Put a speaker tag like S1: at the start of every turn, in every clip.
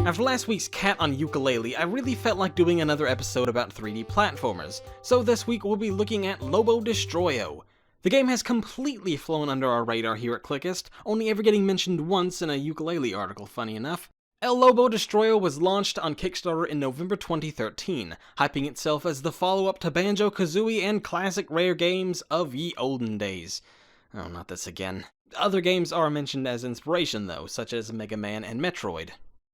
S1: After last week's cat on Yooka-Laylee, I really felt like doing another episode about 3D platformers, so this week we'll be looking at Lobodestroyo. The game has completely flown under our radar here at Clickist, only ever getting mentioned once in a Yooka-Laylee article, funny enough. Lobodestroyo was launched on Kickstarter in November 2013, hyping itself as the follow-up to Banjo-Kazooie and classic rare games of ye olden days. Oh, not this again. Other games are mentioned as inspiration though, such as Mega Man and Metroid.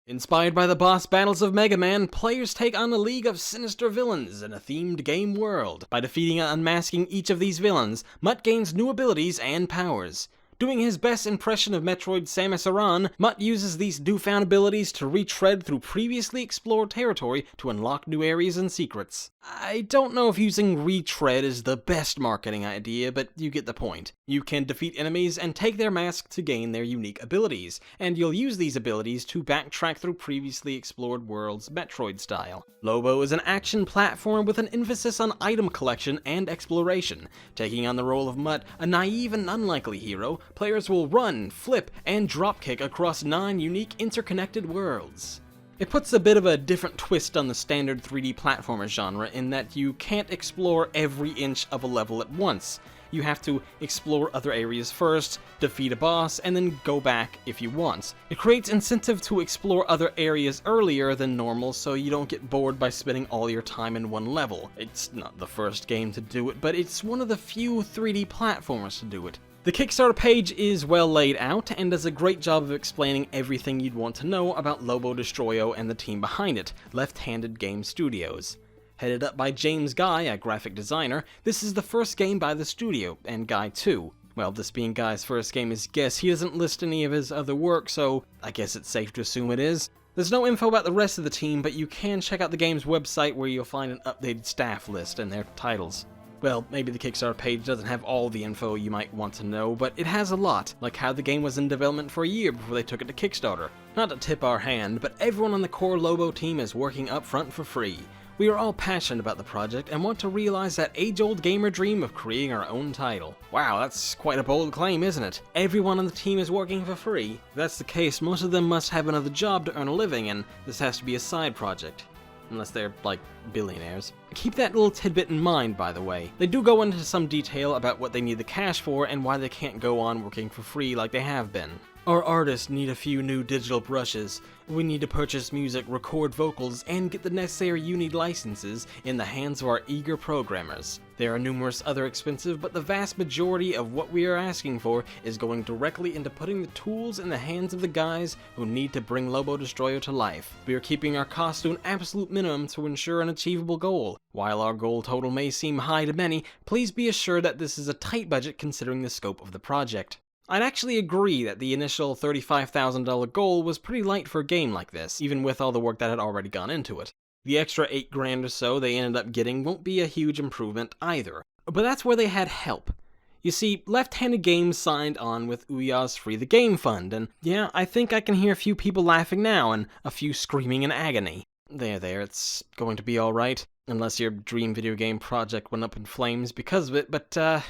S1: Inspired by the boss battles of Mega Man, players take on a league of sinister villains in a themed game world. By defeating and unmasking each of these villains, Mutt gains new abilities and powers. Doing his best impression of Metroid Samus Aran, Mutt uses these newfound abilities to retread through previously explored territory to unlock new areas and secrets. I don't know if using retread is the best marketing idea, but you get the point. You can defeat enemies and take their mask to gain their unique abilities, and you'll use these abilities to backtrack through previously explored worlds Metroid style. Lobo is an action platform with an emphasis on item collection and exploration. Taking on the role of Mutt, a naive and unlikely hero, players will run, flip, and dropkick across 9 unique interconnected worlds. It puts a bit of a different twist on the standard 3D platformer genre in that you can't explore every inch of a level at once. You have to explore other areas first, defeat a boss, and then go back if you want. It creates incentive to explore other areas earlier than normal so you don't get bored by spending all your time in one level. It's not the first game to do it, but it's one of the few 3D platformers to do it. The Kickstarter page is well laid out and does a great job of explaining everything you'd want to know about Lobodestroyo and the team behind it, Left-Handed Game Studios. Headed up by James Guy, a graphic designer, this is the first game by the studio, and Guy too. Well, this being Guy's first game is guess, he doesn't list any of his other work, so I guess it's safe to assume it is. There's no info about the rest of the team, but you can check out the game's website where you'll find an updated staff list and their titles. Well, maybe the Kickstarter page doesn't have all the info you might want to know, but it has a lot, like how the game was in development for a year before they took it to Kickstarter. Not to tip our hand, but everyone on the core Lobo team is working up front for free. We are all passionate about the project and want to realize that age-old gamer dream of creating our own title. Wow, that's quite a bold claim, isn't it? Everyone on the team is working for free. If that's the case, most of them must have another job to earn a living, and this has to be a side project. Unless they're, like, billionaires. Keep that little tidbit in mind, by the way. They do go into some detail about what they need the cash for and why they can't go on working for free like they have been. Our artists need a few new digital brushes. We need to purchase music, record vocals, and get the necessary Uni licenses in the hands of our eager programmers. There are numerous other expensive, but the vast majority of what we are asking for is going directly into putting the tools in the hands of the guys who need to bring Lobodestroyo to life. We are keeping our costs to an absolute minimum to ensure an achievable goal. While our goal total may seem high to many, please be assured that this is a tight budget considering the scope of the project. I'd actually agree that the initial $35,000 goal was pretty light for a game like this, even with all the work that had already gone into it. The extra $8 grand or so they ended up getting won't be a huge improvement either. But that's where they had help. You see, Left-Handed Games signed on with Ouya's Free the Game Fund, and yeah, I think I can hear a few people laughing now and a few screaming in agony. There, it's going to be alright. Unless your dream video game project went up in flames because of it, but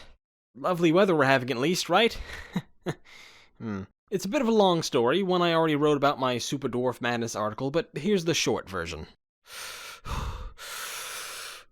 S1: lovely weather we're having at least, right? It's a bit of a long story, one I already wrote about my Super Dwarf Madness article, but here's the short version.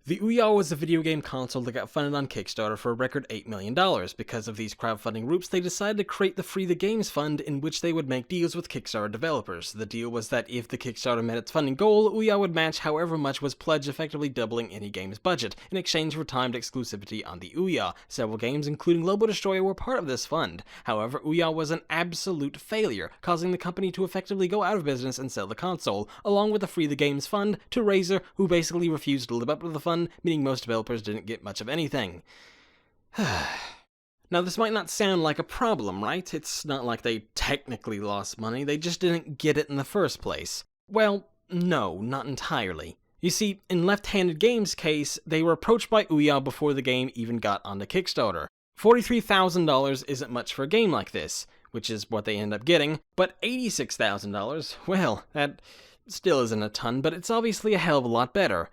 S1: The Ouya was a video game console that got funded on Kickstarter for a record $8 million. Because of these crowdfunding routes, they decided to create the Free the Games Fund in which they would make deals with Kickstarter developers. The deal was that if the Kickstarter met its funding goal, Ouya would match however much was pledged, effectively doubling any game's budget, in exchange for timed exclusivity on the Ouya. Several games, including Lobodestroyo, were part of this fund. However, Ouya was an absolute failure, causing the company to effectively go out of business and sell the console, along with the Free the Games Fund, to Razer, who basically refused to live up to the fund, meaning most developers didn't get much of anything. Now, this might not sound like a problem, right? It's not like they technically lost money, they just didn't get it in the first place. Well, no, not entirely. You see, in Left-Handed Games' case, they were approached by Ouya before the game even got onto Kickstarter. $43,000 isn't much for a game like this, which is what they end up getting, but $86,000, well, that still isn't a ton, but it's obviously a hell of a lot better.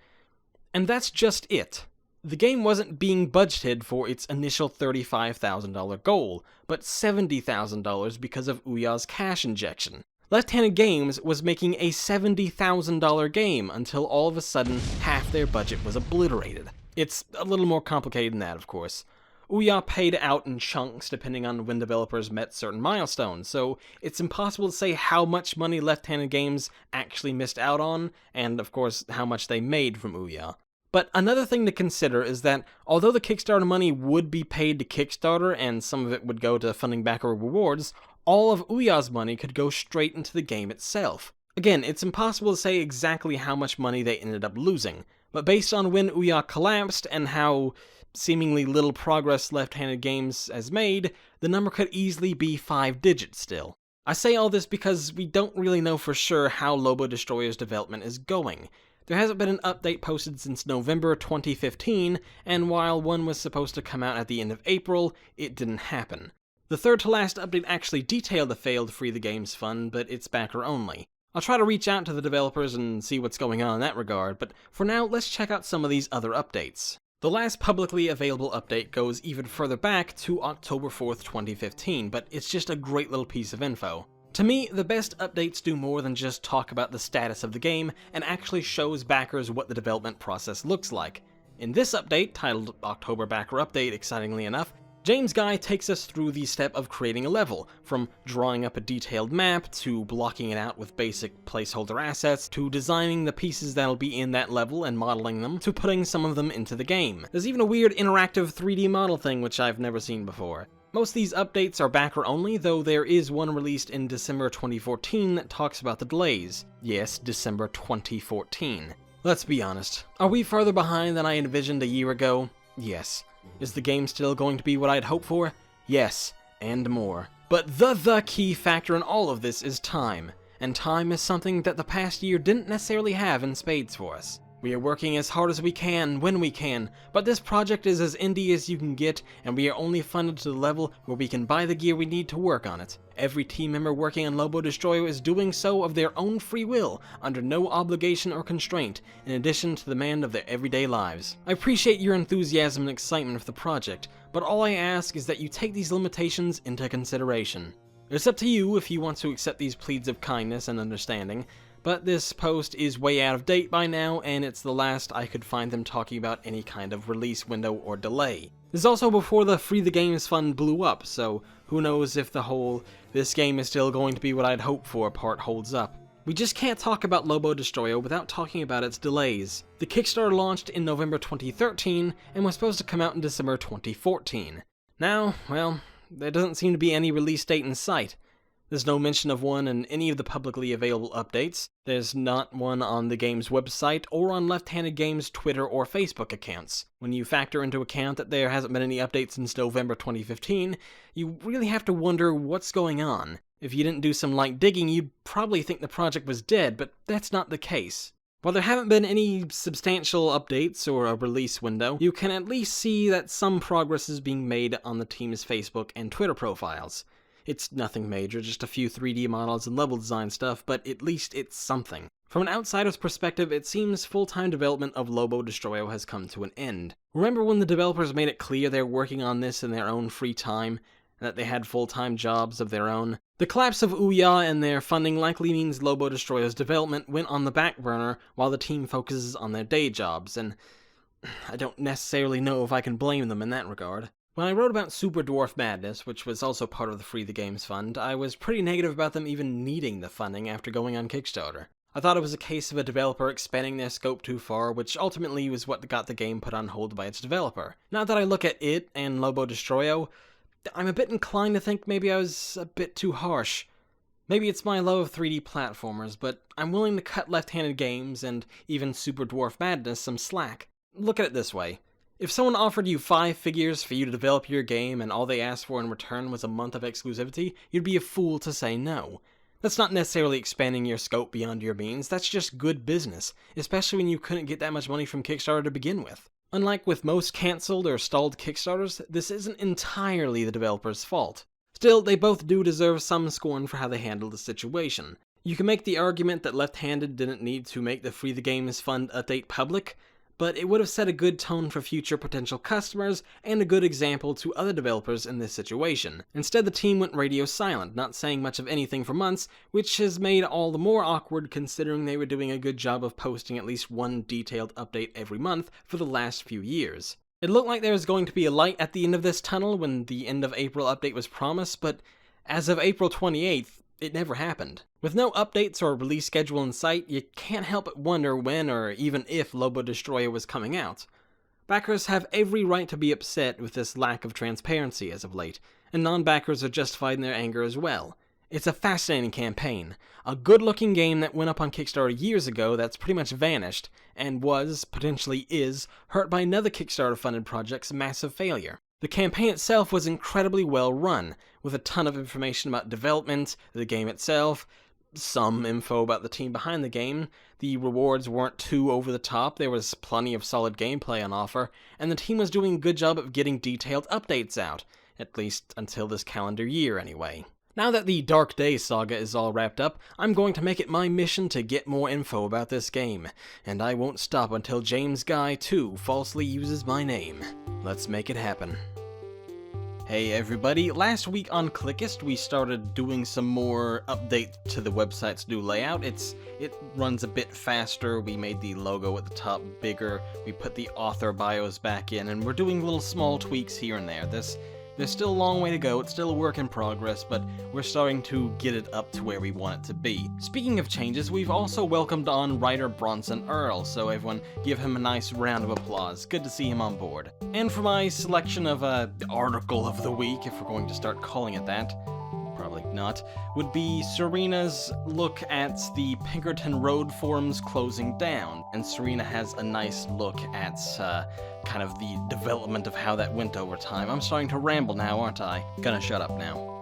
S1: And that's just it. The game wasn't being budgeted for its initial $35,000 goal, but $70,000 because of Ouya's cash injection. Left-Handed Games was making a $70,000 game until all of a sudden half their budget was obliterated. It's a little more complicated than that, of course. Ouya paid out in chunks depending on when developers met certain milestones, so it's impossible to say how much money Left-Handed Games actually missed out on, and of course how much they made from Ouya. But another thing to consider is that although the Kickstarter money would be paid to Kickstarter and some of it would go to funding backer rewards, all of Ouya's money could go straight into the game itself. Again, it's impossible to say exactly how much money they ended up losing, but based on when Ouya collapsed and how seemingly little progress Left-Handed Games has made, the number could easily be 5 digits still. I say all this because we don't really know for sure how Lobodestroyo's development is going. There hasn't been an update posted since November 2015, and while one was supposed to come out at the end of April, it didn't happen. The third to last update actually detailed the failed Free the Games fund, but it's backer only. I'll try to reach out to the developers and see what's going on in that regard, but for now, let's check out some of these other updates. The last publicly available update goes even further back to October 4th, 2015, but it's just a great little piece of info. To me, the best updates do more than just talk about the status of the game, and actually shows backers what the development process looks like. In this update, titled October Backer Update, excitingly enough, James Guy takes us through the step of creating a level, from drawing up a detailed map, to blocking it out with basic placeholder assets, to designing the pieces that'll be in that level and modeling them, to putting some of them into the game. There's even a weird interactive 3D model thing which I've never seen before. Most of these updates are backer only, though there is one released in December 2014 that talks about the delays. Yes, December 2014. Let's be honest, are we further behind than I envisioned a year ago? Yes. Is the game still going to be what I'd hoped for? Yes, and more. But the key factor in all of this is time, and time is something that the past year didn't necessarily have in spades for us. We are working as hard as we can, when we can, but this project is as indie as you can get, and we are only funded to the level where we can buy the gear we need to work on it. Every team member working on Lobodestroyo is doing so of their own free will, under no obligation or constraint, in addition to the demand of their everyday lives. I appreciate your enthusiasm and excitement for the project, but all I ask is that you take these limitations into consideration. It's up to you if you want to accept these pleas of kindness and understanding, but this post is way out of date by now, and it's the last I could find them talking about any kind of release window or delay. This is also before the Free the Games fund blew up, so who knows if the whole "this game is still going to be what I'd hoped for" part holds up. We just can't talk about Lobodestroyo without talking about its delays. The Kickstarter launched in November 2013, and was supposed to come out in December 2014. Now, well, there doesn't seem to be any release date in sight. There's no mention of one in any of the publicly available updates. There's not one on the game's website or on Left-Handed Games' Twitter or Facebook accounts. When you factor into account that there hasn't been any updates since November 2015, you really have to wonder what's going on. If you didn't do some light digging, you'd probably think the project was dead, but that's not the case. While there haven't been any substantial updates or a release window, you can at least see that some progress is being made on the team's Facebook and Twitter profiles. It's nothing major, just a few 3D models and level design stuff, but at least it's something. From an outsider's perspective, it seems full-time development of Lobodestroyo has come to an end. Remember when the developers made it clear they're working on this in their own free time, and that they had full-time jobs of their own? The collapse of Ouya and their funding likely means Lobodestroyo's development went on the back burner while the team focuses on their day jobs, and I don't necessarily know if I can blame them in that regard. When I wrote about Super Dwarf Madness, which was also part of the Free the Games fund, I was pretty negative about them even needing the funding after going on Kickstarter. I thought it was a case of a developer expanding their scope too far, which ultimately was what got the game put on hold by its developer. Now that I look at it and Lobodestroyo, I'm a bit inclined to think maybe I was a bit too harsh. Maybe it's my love of 3D platformers, but I'm willing to cut Left-Handed Games and even Super Dwarf Madness some slack. Look at it this way. If someone offered you 5 figures for you to develop your game and all they asked for in return was a month of exclusivity, you'd be a fool to say no. That's not necessarily expanding your scope beyond your means, that's just good business, especially when you couldn't get that much money from Kickstarter to begin with. Unlike with most cancelled or stalled Kickstarters, this isn't entirely the developer's fault. Still, they both do deserve some scorn for how they handled the situation. You can make the argument that Left-Handed didn't need to make the Free the Games fund update public, but it would have set a good tone for future potential customers and a good example to other developers in this situation. Instead, the team went radio silent, not saying much of anything for months, which has made all the more awkward considering they were doing a good job of posting at least one detailed update every month for the last few years. It looked like there was going to be a light at the end of this tunnel when the end of April update was promised, but as of April 28th, it never happened. With no updates or release schedule in sight, you can't help but wonder when or even if Lobodestroyo was coming out. Backers have every right to be upset with this lack of transparency as of late, and non-backers are justified in their anger as well. It's a fascinating campaign, a good-looking game that went up on Kickstarter years ago that's pretty much vanished, and was, potentially is, hurt by another Kickstarter-funded project's massive failure. The campaign itself was incredibly well run, with a ton of information about development, the game itself, some info about the team behind the game, the rewards weren't too over the top, there was plenty of solid gameplay on offer, and the team was doing a good job of getting detailed updates out, at least until this calendar year anyway. Now that the Dark Days saga is all wrapped up, I'm going to make it my mission to get more info about this game, and I won't stop until James Guy 2 falsely uses my name. Let's make it happen. Hey everybody, last week on Clickist we started doing some more updates to the website's new layout. It runs a bit faster, we made the logo at the top bigger, we put the author bios back in, and we're doing little small tweaks here and there. There's still a long way to go, it's still a work in progress, but we're starting to get it up to where we want it to be. Speaking of changes, we've also welcomed on writer Bronson Earl, so everyone give him a nice round of applause. Good to see him on board. And for my selection of article of the week, if we're going to start calling it that, probably not, would be Serena's look at the Pinkerton Road forums closing down. And Serena has a nice look at kind of the development of how that went over time. I'm starting to ramble now, aren't I? Gonna shut up now.